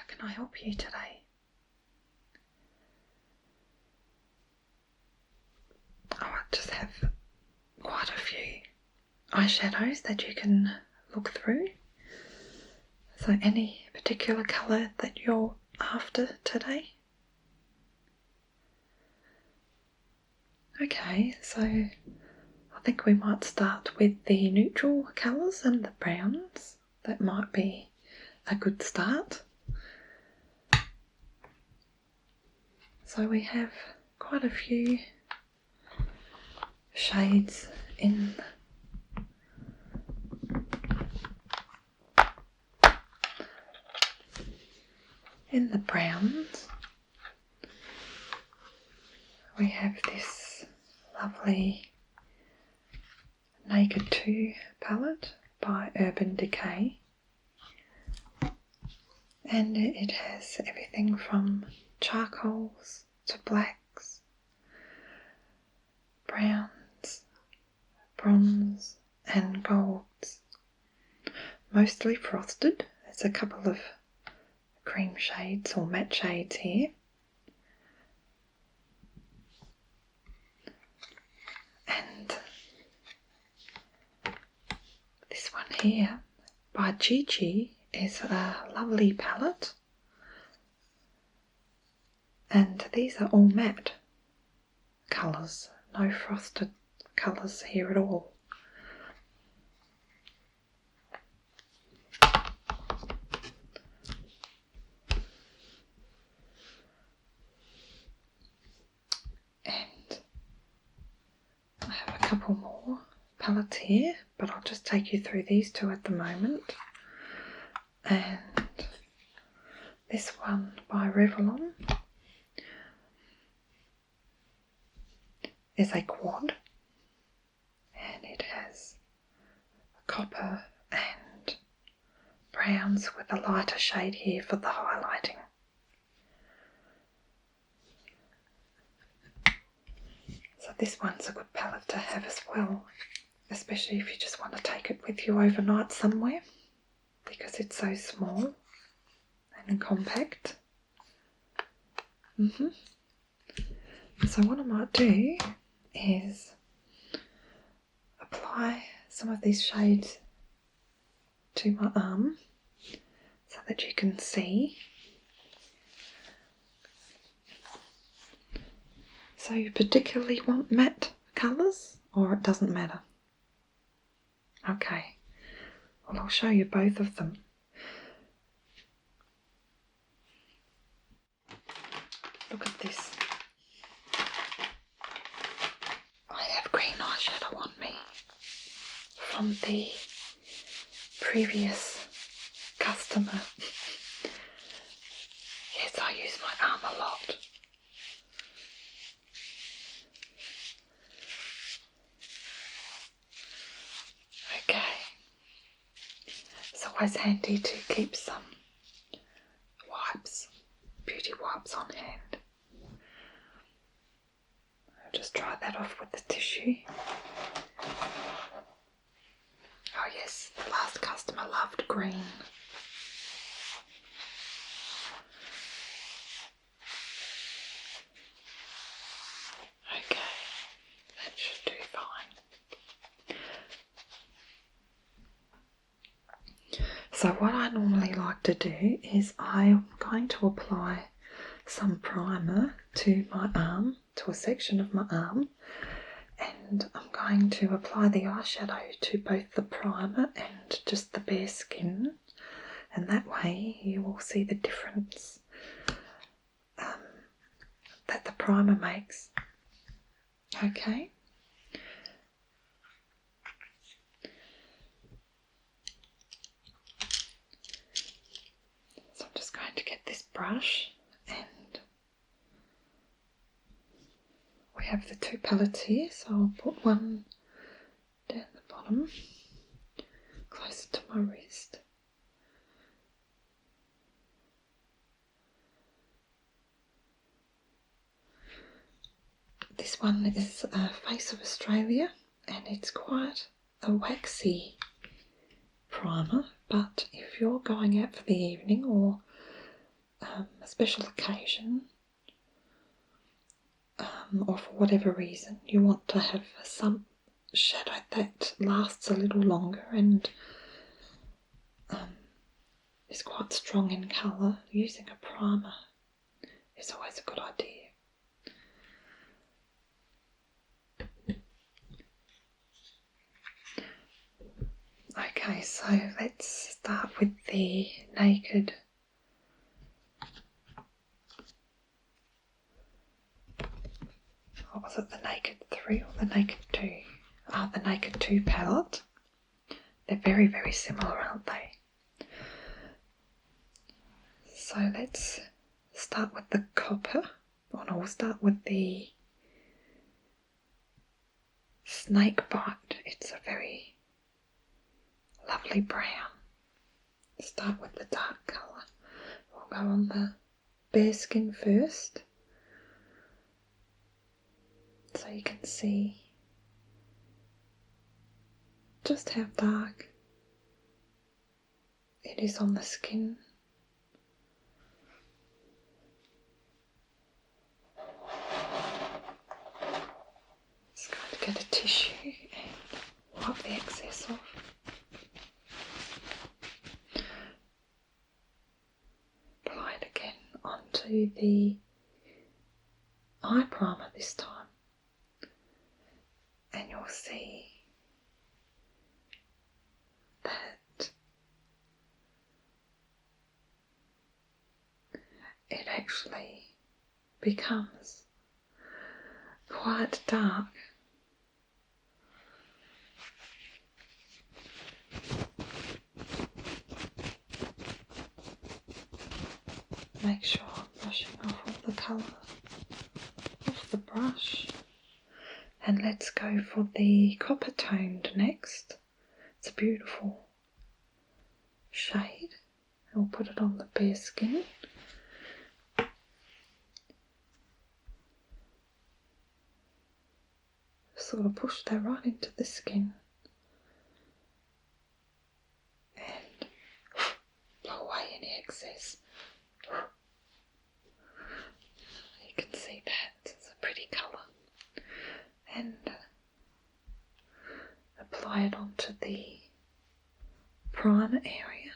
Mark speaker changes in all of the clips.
Speaker 1: How can I help you today? I just have quite a few eyeshadows that you can look through. So any particular colour that you're after today? Okay, so I think we might start with the neutral colours and the browns. That might be a good start. So we have quite a few shades in the browns. We have this lovely Naked 2 palette by Urban Decay, and it has everything from charcoals to blacks, browns, bronze and golds, mostly frosted. There's a couple of cream shades or matte shades here. And this one here by Gigi is a lovely palette, and these are all matte colours, no frosted colours here at all. And I have a couple more palettes here, but I'll just take you through these two at the moment. And this one by Revlon is a quad, and it has copper and browns with a lighter shade here for the highlighting. So this one's a good palette to have as well, especially if you just want to take it with you overnight somewhere, because it's so small and compact. So what I might do is apply some of these shades to my arm so that you can see. So you particularly want matte colours, or it doesn't matter? Okay, well, I'll show you both of them. Look at this. I have green eyeshadow on me from the previous customer. Yes, I use my arm a lot. Okay, it's always handy to keep some wipes, beauty wipes on hand. I'll just dry that off with the tissue. Oh yes, the last customer loved green. Okay, that should do fine. So what I normally like to do is I'm going to apply some primer to my arm, to a section of my arm, and I'm going to apply the eyeshadow to both the primer and just the bare skin, and that way you will see the difference that the primer makes. Okay. So I'm just going to get this brush, and we have the two palettes here, so I'll put one down the bottom, closer to my wrist. This one is Face of Australia, and it's quite a waxy primer, but if you're going out for the evening or a special occasion, or for whatever reason you want to have some shadow that lasts a little longer and is quite strong in colour, using a primer is always a good idea. Okay, so let's start with the Naked what was it, the Naked 3 or the Naked 2? The Naked 2 palette. They're very, very similar, aren't they? So let's start with the copper. Oh no, we'll start with the Snake Bite. It's a very lovely brown. Start with the dark colour. We'll go on the bare skin first, so you can see just how dark it is on the skin. Just going to get a tissue and wipe the excess off. Apply it again onto the eye primer this time, and you'll see that it actually becomes quite dark. Make sure I'm brushing off all the colour off the brush. And let's go for the copper toned next. It's a beautiful shade. We'll put it on the bare skin. Sort of push that right into the skin and blow away any excess. You can see that it's a pretty colour, and apply it onto the primer area.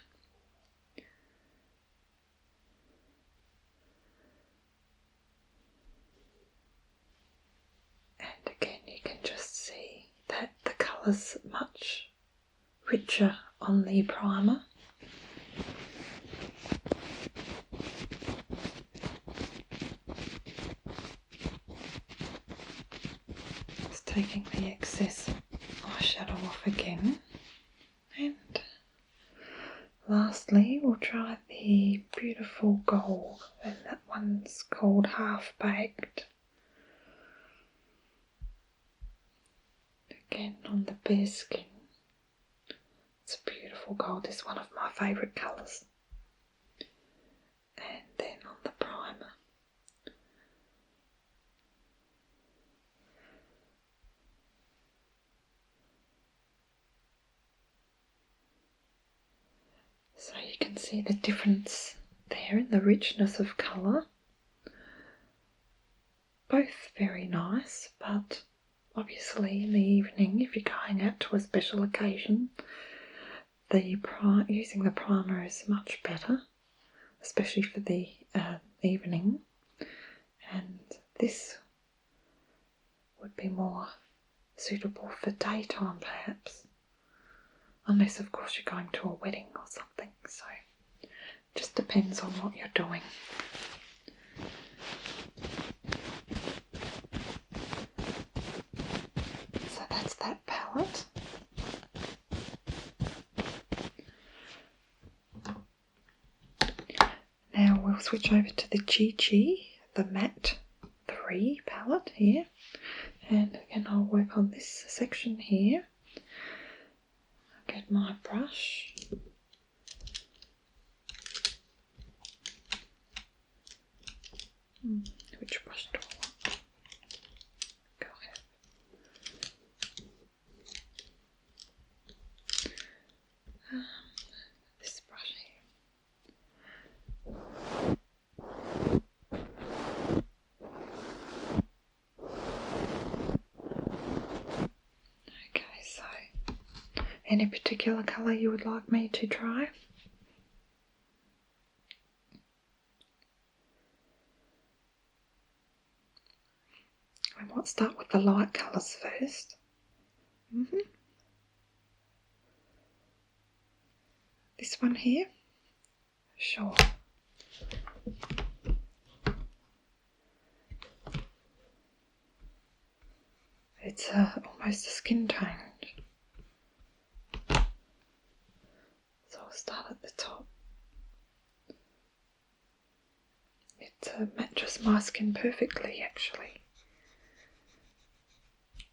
Speaker 1: And again, you can just see that the colour's much richer on the primer. Just taking the excess eyeshadow off again. And lastly, we'll try the beautiful gold, and that one's called Half Baked. Again, on the bare skin. It's a beautiful gold. It's one of my favourite colours. And then on the primer. So you can see the difference there in the richness of colour. Both very nice, but obviously in the evening, if you're going out to a special occasion, using the primer is much better, especially for the evening. And this would be more suitable for daytime perhaps, unless of course you're going to a wedding or something, so it just depends on what you're doing. So that's that palette. Now we'll switch over to the Chi, the Matte 3 palette here, and again I'll work on this section here. I'll get my brush. Which brush do I want? Go ahead. This brush here. Any particular colour you would like me to try? I might start with the light colours first. This one here? Sure. It's almost a skin tone. So I'll start at the top. It matches my skin perfectly, actually.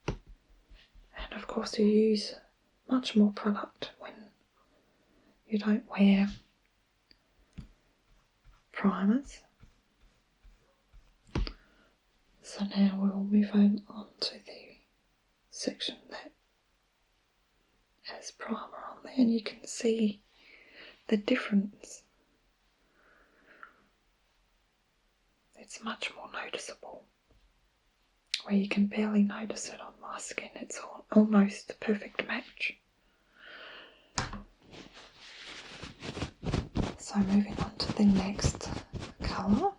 Speaker 1: And of course you use much more product when you don't wear primers. So now we'll move on to the section that has primer on there, and you can see the difference. It's much more noticeable. Where you can barely notice it on my skin, it's almost a perfect match. So moving on to the next colour.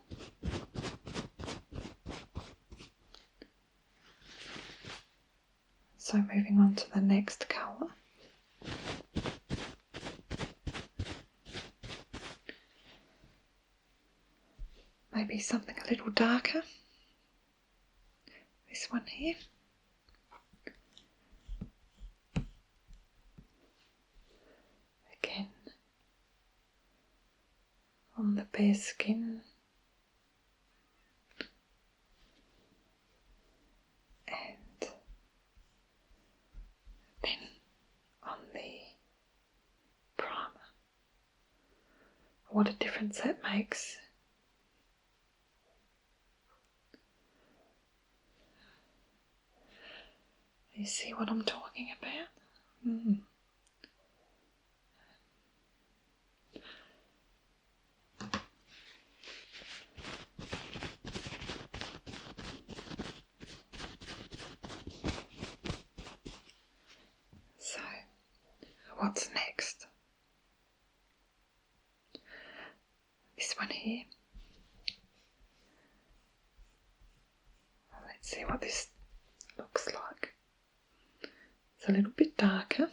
Speaker 1: Maybe something a little darker. This one here. Again, on the bare skin. And then on the primer. What a difference that makes. You see what I'm talking about? So, what's next? This one here. Let's see what this looks like. It's a little bit darker.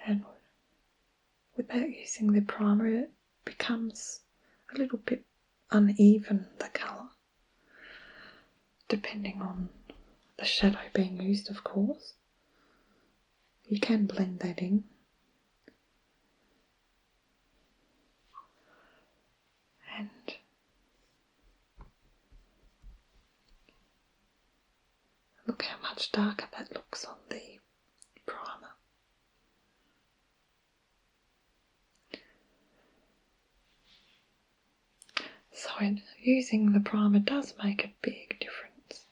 Speaker 1: And without using the primer, it becomes a little bit uneven, the colour, depending on the shadow being used, of course. You can blend that in. And look how much darker that looks on the primer. So using the primer does make a big difference.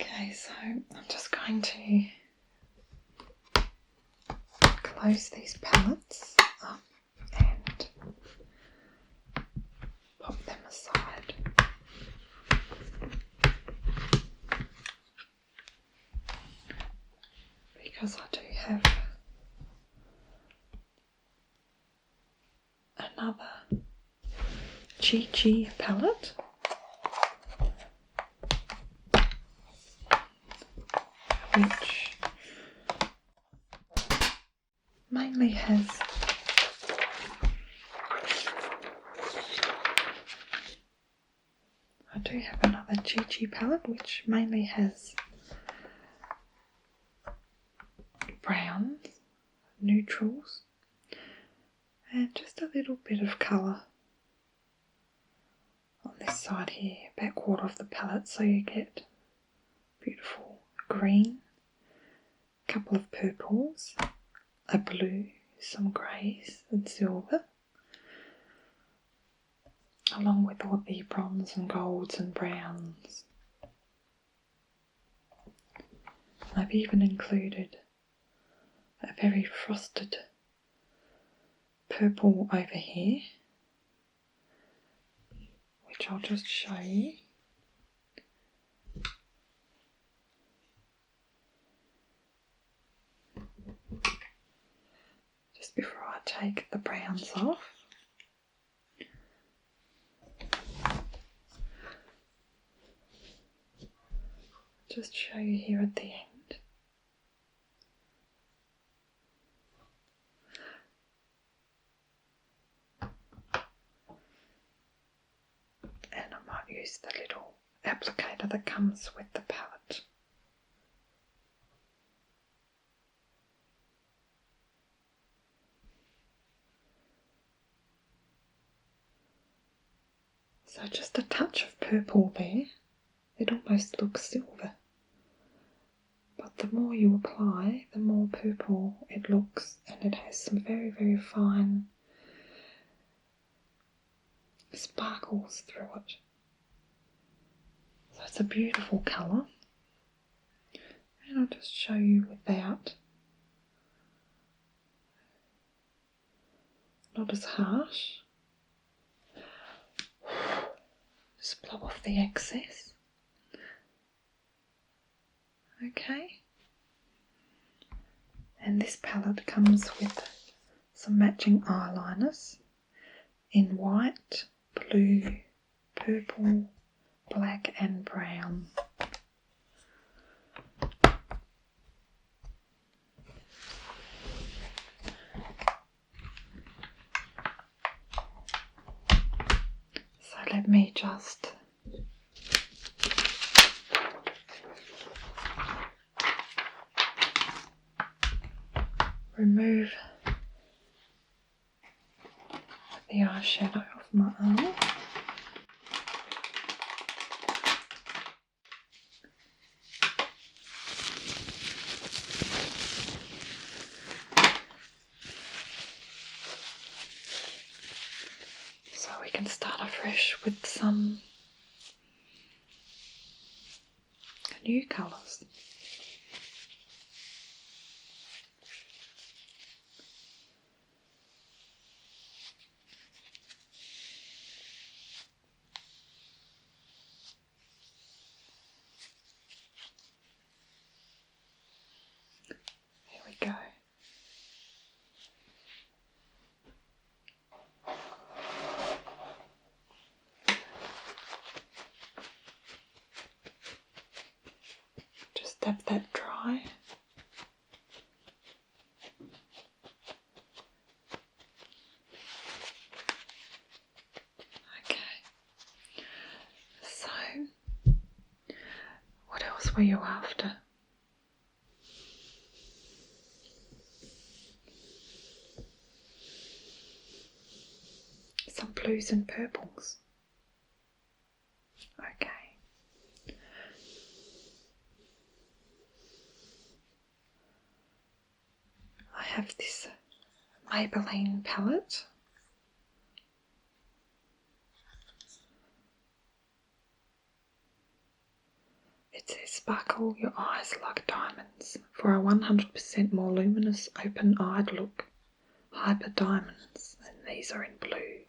Speaker 1: Okay, so I'm just going to close these palettes up and pop them aside. Because I do have another Chi palette. Which mainly has I do have another Chi palette which mainly has browns, neutrals, and just a little bit of colour on this side here, back quarter of the palette, so you get beautiful green, a couple of purples, a blue, some greys and silver. along with all the bronze and golds and browns. I've even included a very frosted purple over here, which I'll just show you. Just before I take the browns off. Just show you here at the end. And I might use the little applicator that comes with the palette. So just a touch of purple there. It almost looks silver. But the more you apply, the more purple it looks, and it has some very, very fine sparkles through it. So it's a beautiful colour. And I'll just show you without. Not as harsh. Just blow off the excess. Okay. And this palette comes with some matching eyeliners in white, blue, purple, black and brown. So let me just remove the eyeshadow off my arm. So we can start afresh with some new colours. Here we go. Just let that dry. Okay. So, what else were you after? Some blues and purples. Okay. I have this Maybelline palette. It says sparkle your eyes like diamonds for a 100% more luminous open-eyed look. Hyper diamonds, and these are in blue.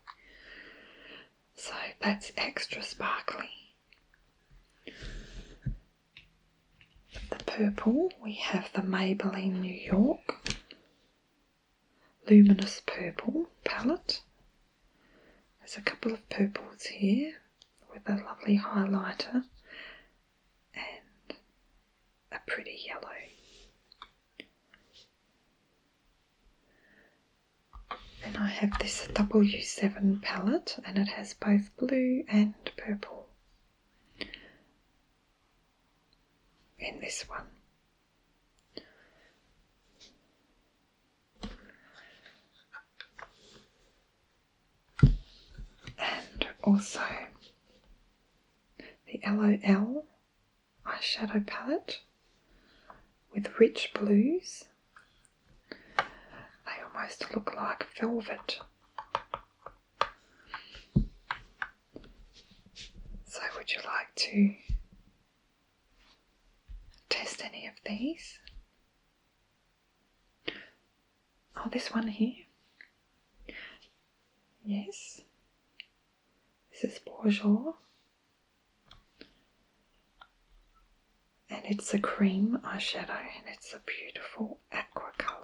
Speaker 1: So that's extra sparkly. The purple, we have the Maybelline New York Luminous Purple palette. There's a couple of purples here with a lovely highlighter and a pretty yellow. Then I have this W7 palette, and it has both blue and purple in this one. And also the LOL eyeshadow palette with rich blues. They almost look like velvet. would you like to test any of these? Oh, this one here. Yes. This is Bonjour. And it's a cream eyeshadow and it's a beautiful aqua colour.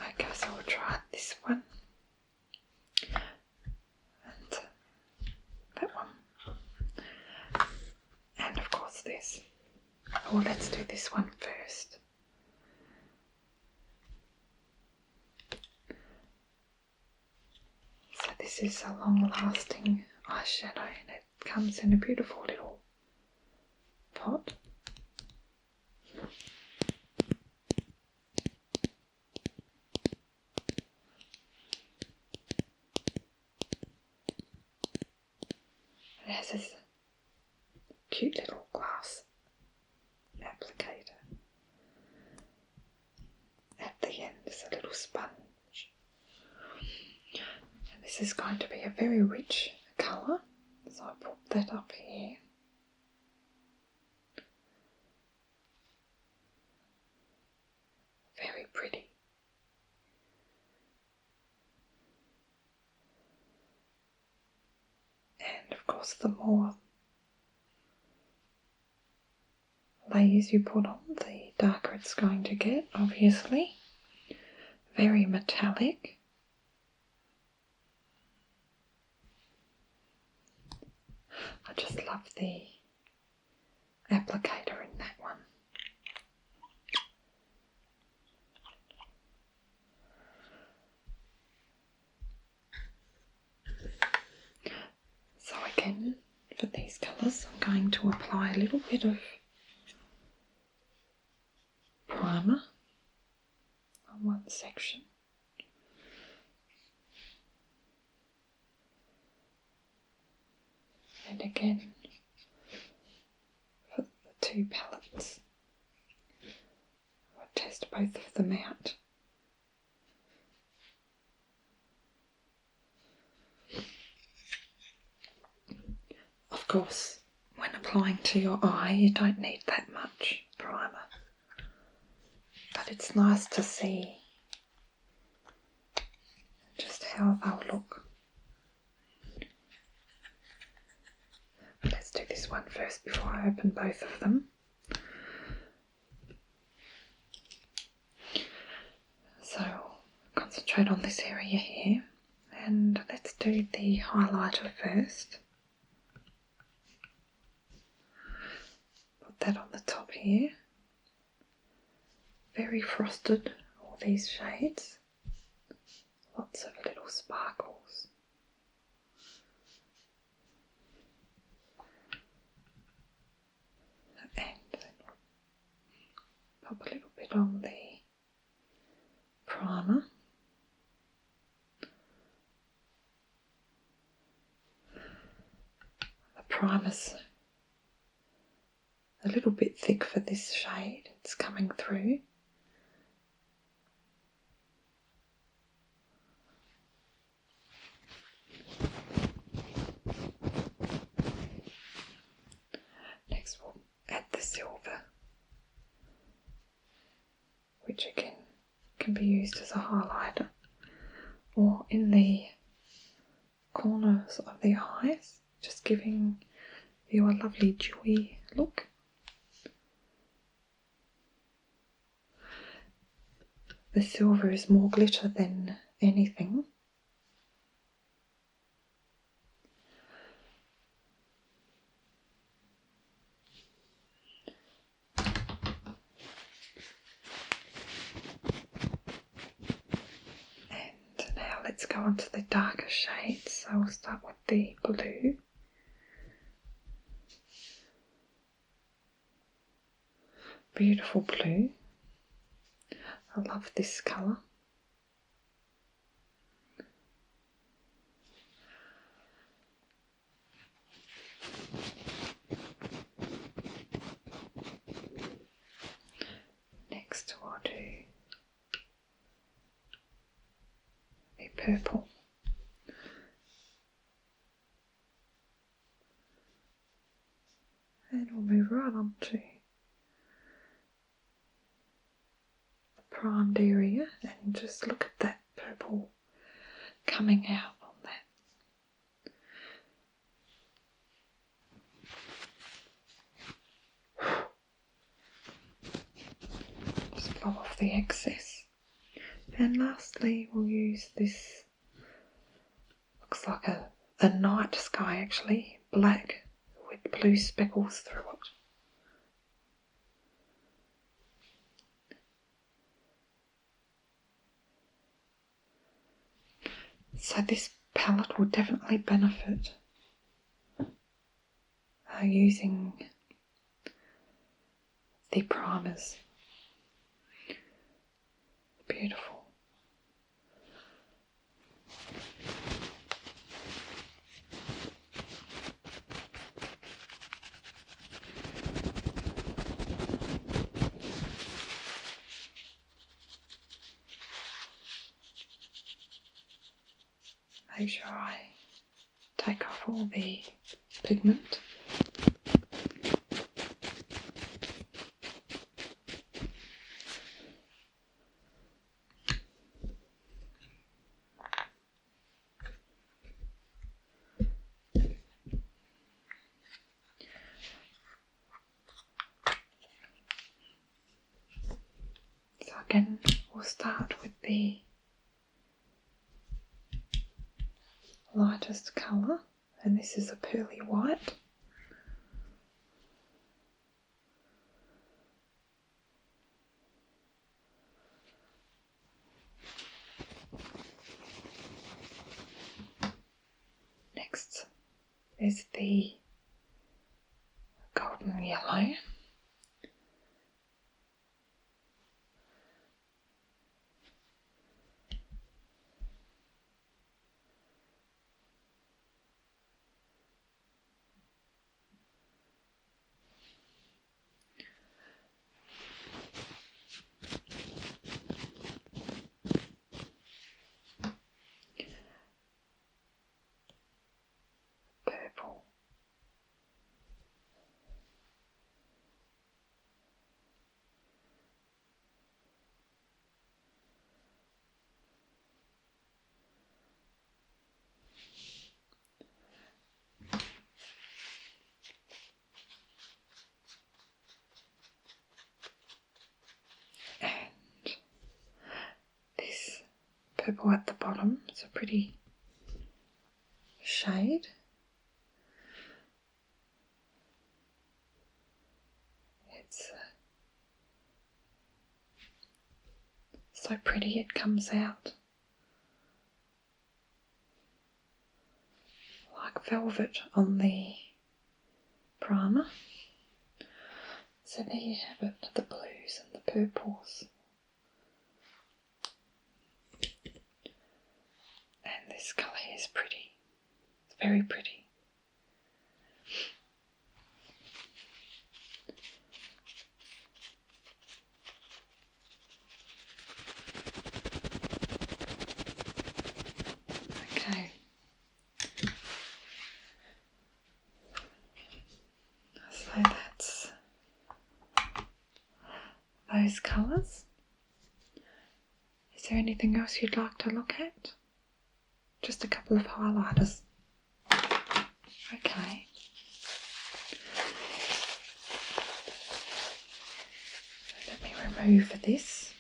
Speaker 1: Okay, so we'll try this one. And that one. And of course this. Well, let's do this one first. So this is a long-lasting eyeshadow and it comes in a beautiful little pot. It has this cute little glass applicator. At the end is a little sponge. And this is going to be a very rich colour, so I put that up here. Very pretty. And of course the more layers you put on, the darker it's going to get, obviously. Very metallic. I just love the applicator in that one. So again, for these colours, I'm going to apply a little bit of primer on one section. And again, for the two palettes, I'll test both of them out. Of course, when applying to your eye, you don't need that much primer, but it's nice to see just how they'll look. Let's do this one first before I open both of them. So concentrate on this area here, and let's do the highlighter first. Put that on the top here. Very frosted, all these shades. Lots of little sparkles. And then pop a little bit on the primer. The primer's a little bit thick for this shade, it's coming through. Next we'll add the silver, which again can be used as a highlighter or in the corners of the eyes, just giving you a lovely dewy look. The silver is more glitter than anything. And now let's go on to the darker shades. So we'll start with the blue. Beautiful blue. I love this colour. Next we'll do purple. And we'll move right on to the primed area and just look at that purple coming out on that. Just blow off the excess. And lastly, we'll use this, looks like a night sky actually, black with blue speckles through it. So this palette will definitely benefit using the primers. Beautiful. Make sure I take off all the pigment. So again, we'll start with the lightest colour, and this is a pearly white. Next is the golden yellow. Purple. And this purple at the bottom, it's a pretty shade. It's so pretty, it comes out like velvet on the primer. So there you have it, the blues and the purples. And this colour is pretty, it's very pretty. Okay. So that's those colours. Is there anything else you'd like to look at? Just a couple of highlighters. Okay. Let me remove this.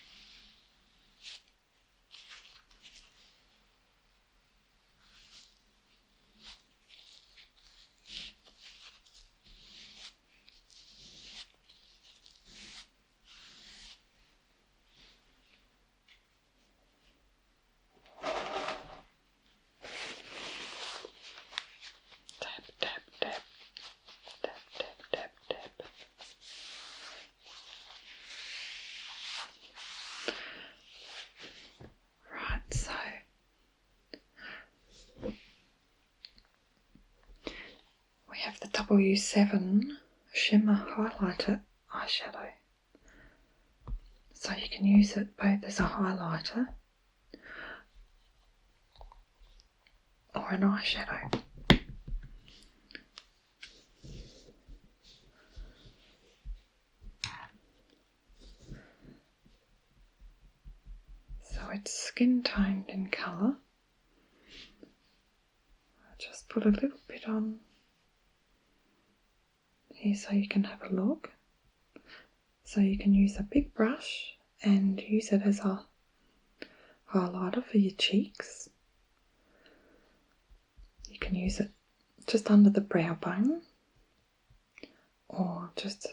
Speaker 1: Have the W7 shimmer highlighter eyeshadow, so you can use it both as a highlighter or an eyeshadow. So it's skin toned in colour. I'll just put a little bit on here so you can have a look. So you can use a big brush and use it as a highlighter for your cheeks. You can use it just under the brow bone or just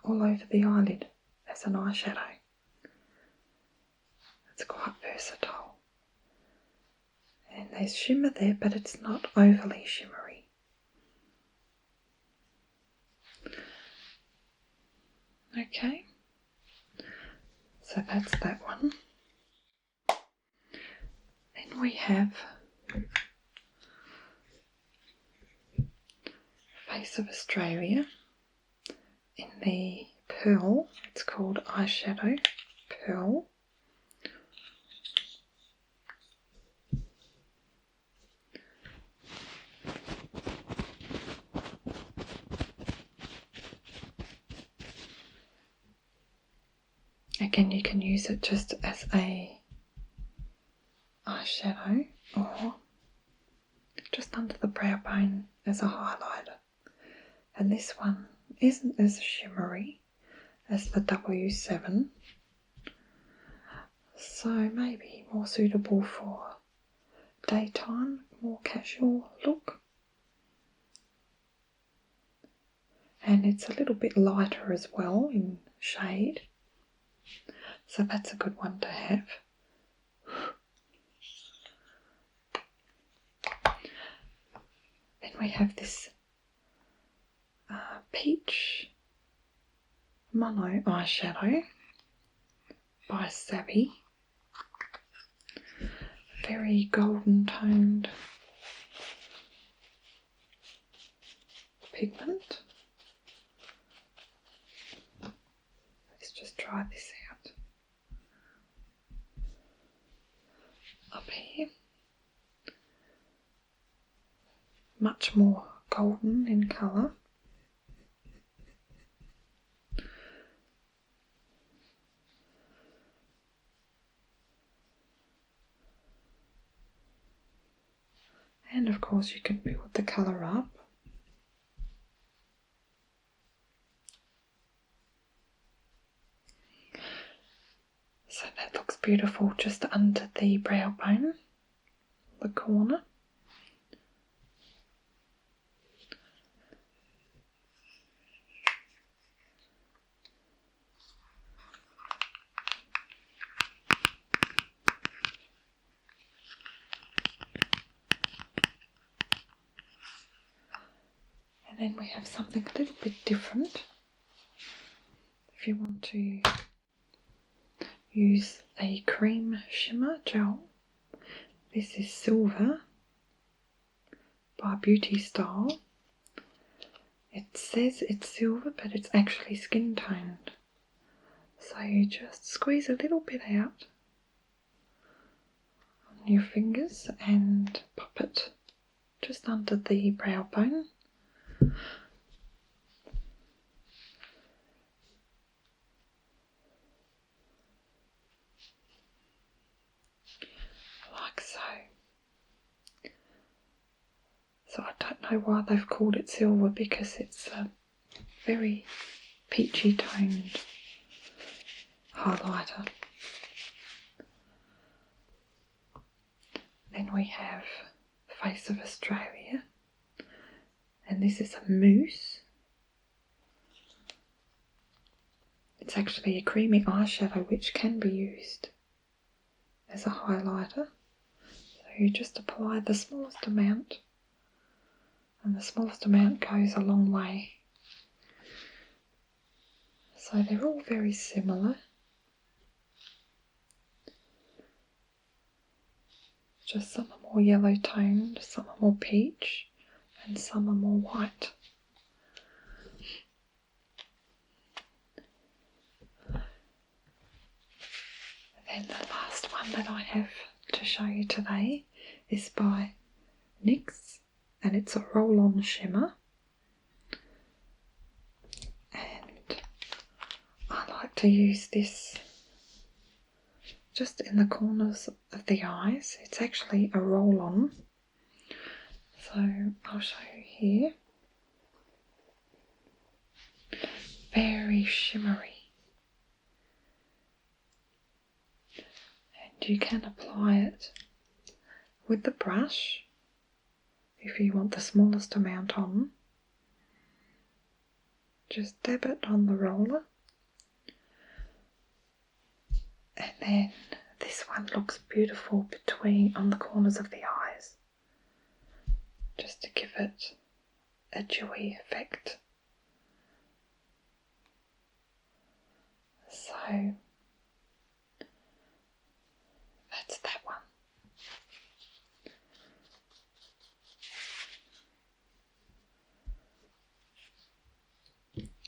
Speaker 1: all over the eyelid as an eyeshadow. It's quite versatile. And there's shimmer there, but it's not overly shimmery. Okay, so that's that one. Then we have Face of Australia in the Pearl. It's called Eyeshadow Pearl. Again, you can use it just as a eyeshadow or just under the brow bone as a highlighter. And this one isn't as shimmery as the W7, so maybe more suitable for daytime, more casual look. And it's a little bit lighter as well in shade, so that's a good one to have. Then we have this peach mono eyeshadow by Savvy. Very golden toned pigment. Let's just try this out. Up here, much more golden in colour. And of course you can build the colour up. So that looks beautiful just under the brow bone, the corner. And then we have something a little bit different. If you want to use a cream shimmer gel, this is Silver by Beauty Style. It says it's silver, but it's actually skin toned. So you just squeeze a little bit out on your fingers and pop it just under the brow bone. Like so. So I don't know why they've called it silver, because it's a very peachy toned highlighter. Then we have Face of Australia, and this is a mousse. It's actually a creamy eyeshadow which can be used as a highlighter. So you just apply the smallest amount, and the smallest amount goes a long way. So they're all very similar. Just some are more yellow toned, some are more peach, and some are more white. And then the last one that I have to show you today is by NYX, and it's a roll-on shimmer. And I like to use this just in the corners of the eyes. It's actually a roll-on, so I'll show you here. Very shimmery, and you can apply it with the brush if you want the smallest amount on. Just dab it on the roller, and then this one looks beautiful on the corners of the eyes, just to give it a dewy effect. So that's that one.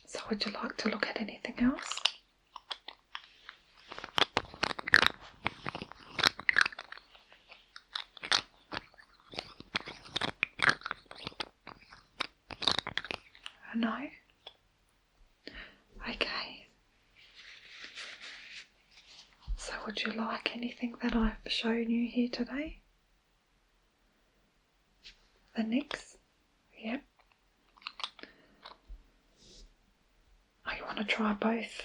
Speaker 1: So would you like to look at anything else? No? Okay. So would you like anything that I've shown you here today? The NYX? Yep. Oh, you want to try both?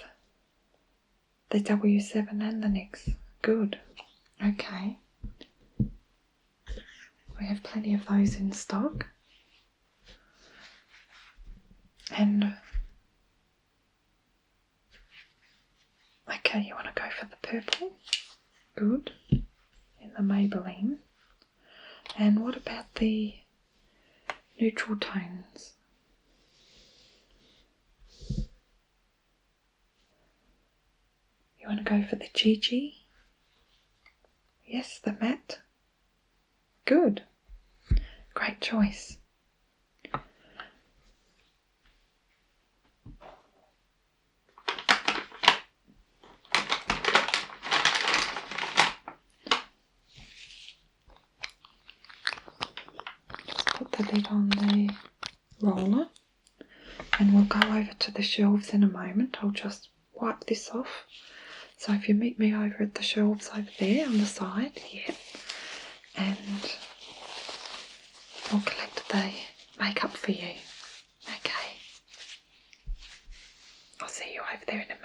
Speaker 1: The W7 and the NYX? Good. Okay. We have plenty of those in stock. And okay, you want to go for the purple? Good. In the Maybelline. And what about the neutral tones? You want to go for the Gigi? Yes, the matte? Good. Great choice. Put the lid on the roller, and we'll go over to the shelves in a moment. I'll just wipe this off. So if you meet me over at the shelves over there on the side, yeah, and I'll collect the makeup for you. Okay. I'll see you over there in a minute.